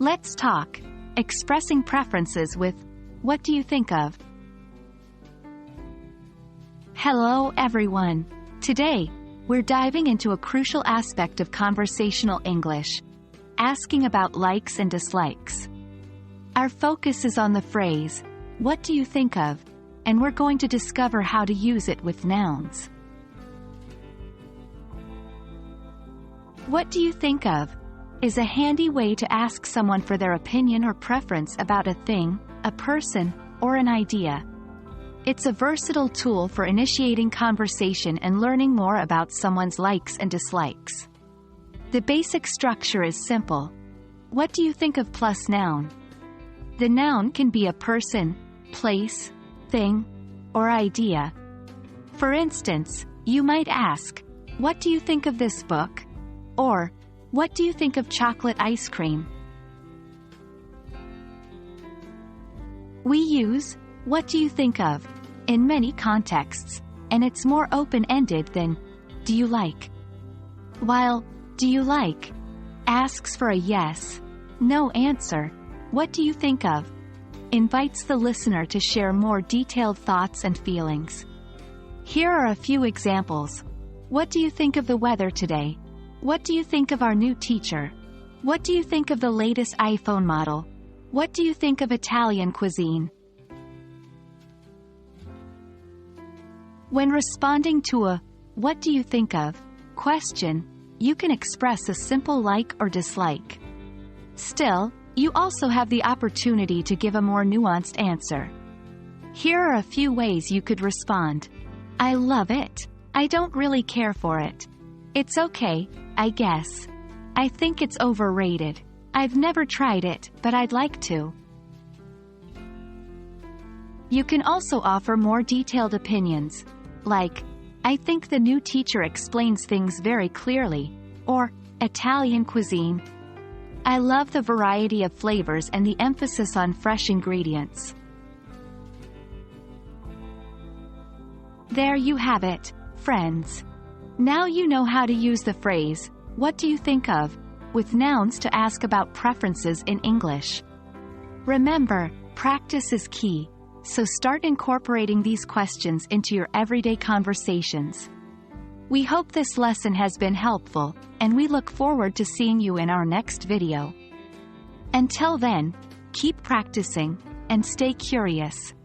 Let's talk. Expressing preferences with, what do you think of? Hello everyone. Today, we're diving into a crucial aspect of conversational English, asking about likes and dislikes. Our focus is on the phrase, what do you think of? And we're going to discover how to use it with nouns. What do you think of? Is a handy way to ask someone for their opinion or preference about a thing, a person, or an idea. It's a versatile tool for initiating conversation and learning more about someone's likes and dislikes. The basic structure is simple. What do you think of plus noun? The noun can be a person, place, thing, or idea. For instance, you might ask, what do you think of this book? Or, what do you think of chocolate ice cream? We use, what do you think of, in many contexts, and it's more open-ended than, do you like? While, do you like, asks for a yes, no answer, what do you think of, invites the listener to share more detailed thoughts and feelings. Here are a few examples. What do you think of the weather today? What do you think of our new teacher? What do you think of the latest iPhone model? What do you think of Italian cuisine? When responding to a, what do you think of, question, you can express a simple like or dislike. Still, you also have the opportunity to give a more nuanced answer. Here are a few ways you could respond. I love it. I don't really care for it. It's okay, I guess. I think it's overrated. I've never tried it, but I'd like to. You can also offer more detailed opinions, like, I think the new teacher explains things very clearly, or, Italian cuisine. I love the variety of flavors and the emphasis on fresh ingredients. There you have it, friends. Now you know how to use the phrase, what do you think of, with nouns to ask about preferences in English. Remember, practice is key, so start incorporating these questions into your everyday conversations. We hope this lesson has been helpful, and we look forward to seeing you in our next video. Until then, keep practicing, and stay curious.